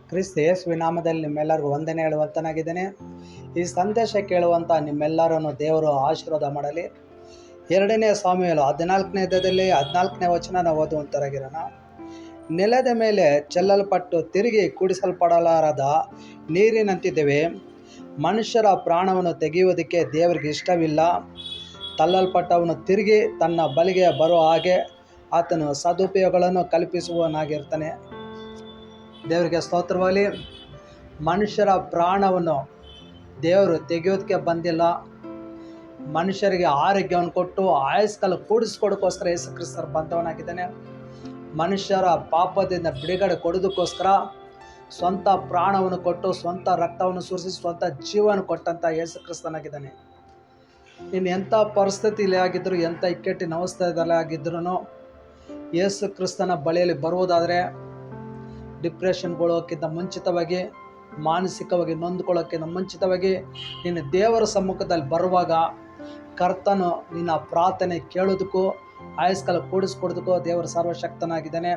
ಕ್ರಿಸ್ತ ಯೇಸುವಿನ ನಾಮದಲ್ಲಿ ನಿಮ್ಮೆಲ್ಲರಿಗೂ ವಂದನೆ ಹೇಳುವಂತನಾಗಿದ್ದೇನೆ. ಈ ಸಂದೇಶ ಕೇಳುವಂಥ ನಿಮ್ಮೆಲ್ಲರನ್ನು ದೇವರು ಆಶೀರ್ವಾದ ಮಾಡಲಿ. 2ನೇ ಸಾಮುವೇಲ 14ನೇ ಅಧ್ಯಾಯದಲ್ಲಿ 14ನೇ ವಚನ ನಾವು ಓದುವಂತರಾಗಿರೋಣ. ನೆಲದ ಮೇಲೆ ಚೆಲ್ಲಲ್ಪಟ್ಟು ತಿರುಗಿ ಕೂಡಿಸಲ್ಪಡಲಾರದ ನೀರಿನಂತಿದ್ದೇವೆ. ಮನುಷ್ಯರ ಪ್ರಾಣವನ್ನು ತೆಗೆಯುವುದಕ್ಕೆ ದೇವರಿಗೆ ಇಷ್ಟವಿಲ್ಲ. ತಳ್ಳಲ್ಪಟ್ಟವನು ತಿರುಗಿ ತನ್ನ ಬಲಿಗೆ ಬರುವ ಹಾಗೆ ಆತನು ಸದುಪಯೋಗಗಳನ್ನು ಕಲ್ಪಿಸುವವನಾಗಿರ್ತಾನೆ. ದೇವರಿಗೆ ಸ್ತೋತ್ರವಾಗಲಿ. ಮನುಷ್ಯರ ಪ್ರಾಣವನ್ನು ದೇವರು ತೆಗೆಯೋದಕ್ಕೆ ಬಂದಿಲ್ಲ. ಮನುಷ್ಯರಿಗೆ ಆರೋಗ್ಯವನ್ನು ಕೊಟ್ಟು ಆಯಸ್ಕಾಲ ಕೂಡಿಸ್ಕೊಡೋಕ್ಕೋಸ್ಕರ ಯೇಸು ಕ್ರಿಸ್ತರು ಬಂದವನಾಗಿದ್ದಾನೆ. ಮನುಷ್ಯರ ಪಾಪದಿಂದ ಬಿಡುಗಡೆ ಕೊಡೋದಕ್ಕೋಸ್ಕರ ಸ್ವಂತ ಪ್ರಾಣವನ್ನು ಕೊಟ್ಟು ಸ್ವಂತ ರಕ್ತವನ್ನು ಸುರಿಸಿ ಸ್ವಂತ ಜೀವನ ಕೊಟ್ಟಂಥ ಯೇಸು ಕ್ರಿಸ್ತನಾಗಿದ್ದಾನೆ. ಇನ್ನು ಎಂಥ ಪರಿಸ್ಥಿತಿಯಲ್ಲಿ ಆಗಿದ್ದರೂ, ಎಂಥ ಇಕ್ಕಟ್ಟಿನ ಅವಸ್ಥೆಯಲ್ಲಿ ಆಗಿದ್ರೂ ಯೇಸು ಕ್ರಿಸ್ತನ ಬಳಿಯಲ್ಲಿ ಬರುವುದಾದರೆ ಡಿಪ್ರೆಷನ್ಗೊಳ್ಳೋಕ್ಕಿಂತ ಮುಂಚಿತವಾಗಿ, ಮಾನಸಿಕವಾಗಿ ನೊಂದ್ಕೊಳ್ಳೋಕ್ಕಿಂತ ಮುಂಚಿತವಾಗಿ ನೀನು ದೇವರ ಸಮ್ಮುಖದಲ್ಲಿ ಬರುವಾಗ ಕರ್ತನು ನಿನ್ನ ಪ್ರಾರ್ಥನೆ ಕೇಳೋದಕ್ಕೂ ಆಯಸ್ಕಾಲ ಕೂಡಿಸ್ಕೊಡೋದಕ್ಕೂ ದೇವರು ಸರ್ವಶಕ್ತನಾಗಿದ್ದಾನೆ.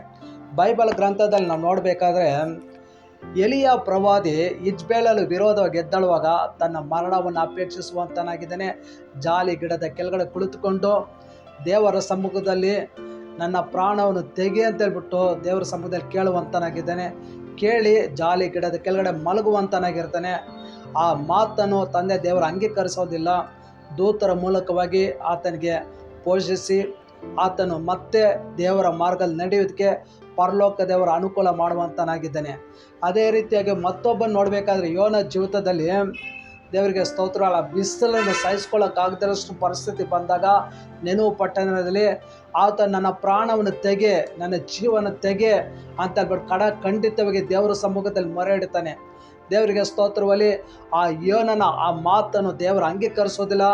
ಬೈಬಲ್ ಗ್ರಂಥದಲ್ಲಿ ನಾವು ನೋಡಬೇಕಾದ್ರೆ ಎಲಿಯ ಪ್ರವಾದಿ ಇಜ್ಬೇಲಲು ವಿರೋಧವಾಗಿ ಎದ್ದಳುವಾಗ ತನ್ನ ಮರಣವನ್ನು ಅಪೇಕ್ಷಿಸುವಂತನಾಗಿದ್ದಾನೆ. ಜಾಲಿ ಗಿಡದ ಕೆಳಗಡೆ ಕುಳಿತುಕೊಂಡು ದೇವರ ಸಮ್ಮುಖದಲ್ಲಿ ನನ್ನ ಪ್ರಾಣವನ್ನು ತೆಗೆ ಅಂತ ಹೇಳ್ಬಿಟ್ಟು ದೇವರ ಸಮ್ಮುಖದಲ್ಲಿ ಕೇಳುವಂತನಾಗಿದ್ದಾನೆ. ಕೇಳಿ ಜಾಲಿ ಗಿಡದ ಕೆಳಗಡೆ ಮಲಗುವಂತನಾಗಿರ್ತಾನೆ. ಆ ಮಾತನ್ನು ತಂದೆ ದೇವರು ಅಂಗೀಕರಿಸೋದಿಲ್ಲ. ದೂತರ ಮೂಲಕವಾಗಿ ಆತನಿಗೆ ಪೋಷಿಸಿ ಆತನು ಮತ್ತೆ ದೇವರ ಮಾರ್ಗದಲ್ಲಿ ನಡೆಯೋದಕ್ಕೆ ಪರಲೋಕ ದೇವರ ಅನುಕೂಲ ಮಾಡುವಂತನಾಗಿದ್ದಾನೆ. ಅದೇ ರೀತಿಯಾಗಿ ಮತ್ತೊಬ್ಬನ ನೋಡಬೇಕಾದ್ರೆ ಯೋನ ಜೀವಿತದಲ್ಲಿ ದೇವರಿಗೆ ಸ್ತೋತ್ರ, ಬಿಸಿಲನ್ನು ಸಹಿಸ್ಕೊಳ್ಳೋಕ್ಕಾಗದಷ್ಟು ಪರಿಸ್ಥಿತಿ ಬಂದಾಗ ನೆನವು ಪಟ್ಟಣದಲ್ಲಿ ಆತ ನನ್ನ ಪ್ರಾಣವನ್ನು ತೆಗೆ, ನನ್ನ ಜೀವನ ತೆಗೆ ಅಂತ ಖಂಡಿತವಾಗಿ ದೇವರ ಸಮ್ಮುಖದಲ್ಲಿ ಮೊರೆ ಇಡ್ತಾನೆ. ದೇವರಿಗೆ ಸ್ತೋತ್ರವಲ್ಲಿ ಆ ಯೋನನ ಆ ಮಾತನ್ನು ದೇವರು ಅಂಗೀಕರಿಸೋದಿಲ್ಲ.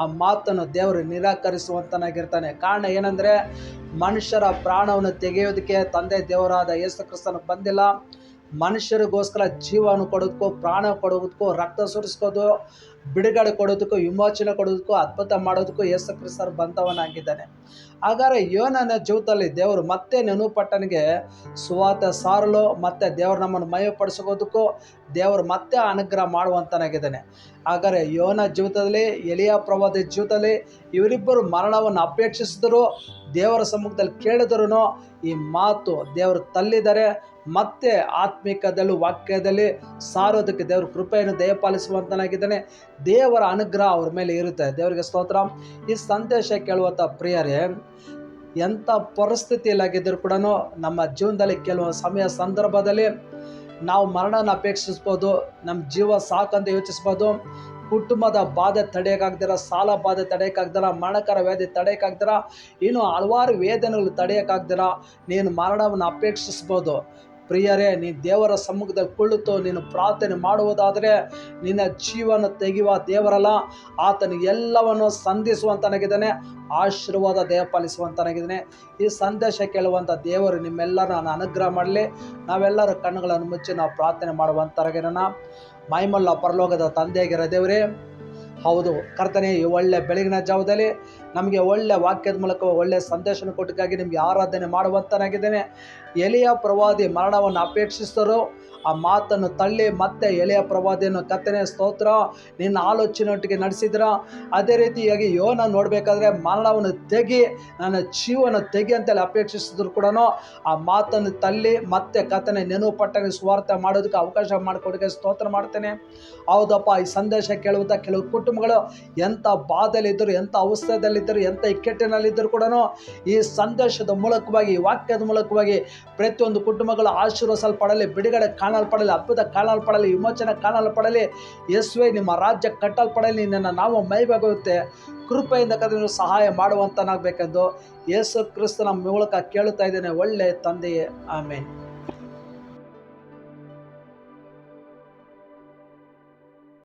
ಆ ಮಾತನ್ನು ದೇವರು ನಿರಾಕರಿಸುವಂತನಾಗಿರ್ತಾನೆ. ಕಾರಣ ಏನಂದರೆ, ಮನುಷ್ಯರ ಪ್ರಾಣವನ್ನು ತೆಗೆಯೋದಕ್ಕೆ ತಂದೆ ದೇವರಾದ ಯೇಸು ಕ್ರಿಸ್ತನು ಬಂದಿಲ್ಲ. ಮನುಷ್ಯರಿಗೋಸ್ಕರ ಜೀವನ ಕೊಡೋದಕ್ಕೂ, ಪ್ರಾಣ ಕೊಡೋದಕ್ಕೂ, ರಕ್ತ ಸುರಿಸ್ಕೋದು, ಬಿಡುಗಡೆ ಕೊಡೋದಕ್ಕೂ, ವಿಮೋಚನೆ ಕೊಡೋದಕ್ಕೂ, ಅದ್ಭುತ ಮಾಡೋದಕ್ಕೂ ಯೇಸು ಕ್ರಿಸ್ತರು ಬಂದವನಾಗಿದ್ದಾನೆ. ಹಾಗಾದರೆ ಯೋನನ ಜೀವಿತದಲ್ಲಿ ದೇವರು ಮತ್ತೆ ನೆನಪಟ್ಟನಿಗೆ ಸುವಾರ್ತೆ ಸಾರಲು ಮತ್ತೆ ದೇವರು ನಮ್ಮನ್ನು ಮಯಪಡಿಸೋದಕ್ಕೂ ದೇವರು ಮತ್ತೆ ಅನುಗ್ರಹ ಮಾಡುವಂತನಾಗಿದ್ದಾನೆ. ಹಾಗಾದರೆ ಯೋನ ಜೀವಿತದಲ್ಲಿ, ಎಲಿಯ ಪ್ರವಾದಿ ಜೀವಿತದಲ್ಲಿ ಇವರಿಬ್ಬರು ಮರಣವನ್ನು ಅಪೇಕ್ಷಿಸಿದ್ರು, ದೇವರ ಸಮ್ಮುಖದಲ್ಲಿ ಕೇಳಿದ್ರು ಈ ಮಾತು ದೇವರು ತಳ್ಳಿದರೆ ಮತ್ತೆ ಆತ್ಮಿಕದಲ್ಲೂ ವಾಕ್ಯದಲ್ಲಿ ಸಾರೋದಕ್ಕೆ ದೇವರು ಕೃಪೆಯನ್ನು ದಯಪಾಲಿಸುವಂತನಾಗಿದ್ದಾನೆ. ದೇವರ ಅನುಗ್ರಹ ಅವ್ರ ಮೇಲೆ ಇರುತ್ತೆ. ದೇವರಿಗೆ ಸ್ತೋತ್ರ. ಈ ಸಂದೇಶ ಕೇಳುವಂಥ ಪ್ರಿಯರೇ, ಎಂಥ ಪರಿಸ್ಥಿತಿಯಲ್ಲಾಗಿದ್ದರೂ ಕೂಡ ನಮ್ಮ ಜೀವನದಲ್ಲಿ ಕೆಲವು ಸಮಯ ಸಂದರ್ಭದಲ್ಲಿ ನಾವು ಮರಣನ ಅಪೇಕ್ಷಿಸ್ಬೋದು, ನಮ್ಮ ಜೀವ ಸಾಕಂತ ಯೋಚಿಸ್ಬೋದು. ಕುಟುಂಬದ ಬಾಧೆ ತಡೆಯೋಕ್ಕಾಗ್ದಿರ, ಸಾಲ ಬಾಧೆ ತಡೆಯೋಕ್ಕಾಗ್ದಿರ, ಮರಣಕರ ವ್ಯಾಧಿ ತಡೆಯೋಕ್ಕಾಗ್ದಿರ, ಇನ್ನು ಹಲವಾರು ವೇದನೆಗಳು ತಡೆಯೋಕ್ಕಾಗ್ದಿರ ನೀನು ಮರಣವನ್ನು ಅಪೇಕ್ಷಿಸ್ಬೋದು. ಪ್ರಿಯರೇ, ನೀನು ದೇವರ ಸಮ್ಮುಖದಲ್ಲಿ ಕುಳಿತು ನೀನು ಪ್ರಾರ್ಥನೆ ಮಾಡುವುದಾದರೆ ನಿನ್ನ ಜೀವನ ತೆಗೆಯುವ ದೇವರಲ್ಲ, ಆತನು ಎಲ್ಲವನ್ನು ಸಂಧಿಸುವಂತನಾಗಿದ್ದಾನೆ, ಆಶೀರ್ವಾದ ದಯಪಾಲಿಸುವಂತನಾಗಿದ್ದಾನೆ. ಈ ಸಂದೇಶ ಕೇಳುವಂಥ ದೇವರು ನಿಮ್ಮೆಲ್ಲರನ್ನು ಅನುಗ್ರಹ ಮಾಡಲಿ. ನಾವೆಲ್ಲರೂ ಕಣ್ಣುಗಳನ್ನು ಮುಚ್ಚಿ ನಾವು ಪ್ರಾರ್ಥನೆ ಮಾಡುವಂತರಾಗಿರೋಣ. ಮೈಮಲ್ಲ ಪರಲೋಕದ ತಂದೆಯಾಗಿರೋ ದೇವರೇ, ಹೌದು ಕರ್ತನೆ, ಈ ಒಳ್ಳೆ ಬೆಳಗಿನ ಜಾವದಲ್ಲಿ ನಮಗೆ ಒಳ್ಳೆ ವಾಕ್ಯದ ಮೂಲಕ ಒಳ್ಳೆ ಸಂದೇಶನ ಕೊಟ್ಟಿಗಾಗಿ ನಿಮಗೆ ಆರಾಧನೆ ಮಾಡುವಂತನಾಗಿದ್ದೇನೆ. ಎಲಿಯ ಪ್ರವಾದಿ ಮರಣವನ್ನು ಅಪೇಕ್ಷಿಸಿದರು, ಆ ಮಾತನ್ನು ತಳ್ಳಿ ಮತ್ತೆ ಎಲಿಯ ಪ್ರವಾದಿಯನ್ನು ಕರ್ತನೆ ಸ್ತೋತ್ರ ನಿನ್ನ ಆಲೋಚನೆಯೊಟ್ಟಿಗೆ ನಡೆಸಿದ್ರ. ಅದೇ ರೀತಿಯಾಗಿ ಯೋನ ನೋಡಬೇಕಾದ್ರೆ ಮರಣವನ್ನು ತೆಗಿ, ನನ್ನ ಜೀವನ ತೆಗಿ ಅಂತೇಳಿ ಅಪೇಕ್ಷಿಸಿದ್ರು ಕೂಡ ಆ ಮಾತನ್ನು ತಳ್ಳಿ ಮತ್ತೆ ಕರ್ತನೆ ನೆನಪು ಪಟ್ಟನೆ ಸುವಾರ್ತೆ ಮಾಡೋದಕ್ಕೆ ಅವಕಾಶ ಮಾಡಿಕೊಡೋಕ್ಕೆ ಸ್ತೋತ್ರ ಮಾಡ್ತೇನೆ. ಹೌದಪ್ಪ, ಈ ಸಂದೇಶ ಕೇಳುವಂಥ ಕೆಲವು ಕುಟುಂಬಗಳು ಎಂಥ ಬಾಧೆಯಲ್ಲಿದ್ದರು, ಎಂಥ ಅವಸ್ಥೆಯಲ್ಲಿದ್ದರು, ಎಂಥ ಇಕ್ಕಟ್ಟಿನಲ್ಲಿದ್ದರು ಕೂಡ ಈ ಸಂದೇಶದ ಮೂಲಕವಾಗಿ, ಈ ವಾಕ್ಯದ ಮೂಲಕವಾಗಿ ಪ್ರತಿಯೊಂದು ಕುಟುಂಬಗಳು ಆಶೀರ್ವದಿಸಲ್ಪಡಲಿ, ಬಿಡುಗಡೆ ಕಾಣಲ್ಪಡಲಿ, ಅದ್ಭುತ ಕಾಣಲ್ಪಡಲಿ, ವಿಮೋಚನೆ ಕಾಣಲ್ಪಡಲಿ. ಯೇಸುವೇ, ನಿಮ್ಮ ರಾಜ್ಯ ಕಟ್ಟಲ್ಪಡಲಿ, ನಿನ್ನನ್ನು ನಾವು ಮೈಬಾಗುತ್ತೆ ಕೃಪೆಯಿಂದ ಕದ ಸಹಾಯ ಮಾಡುವಂತನಾಗಬೇಕೆಂದು ಯೇಸು ಕ್ರಿಸ್ತನ ಮೂಲಕ ಕೇಳುತ್ತಾ ಇದ್ದೇನೆ, ಒಳ್ಳೆಯ ತಂದೆಯೇ, ಆಮೇನ್.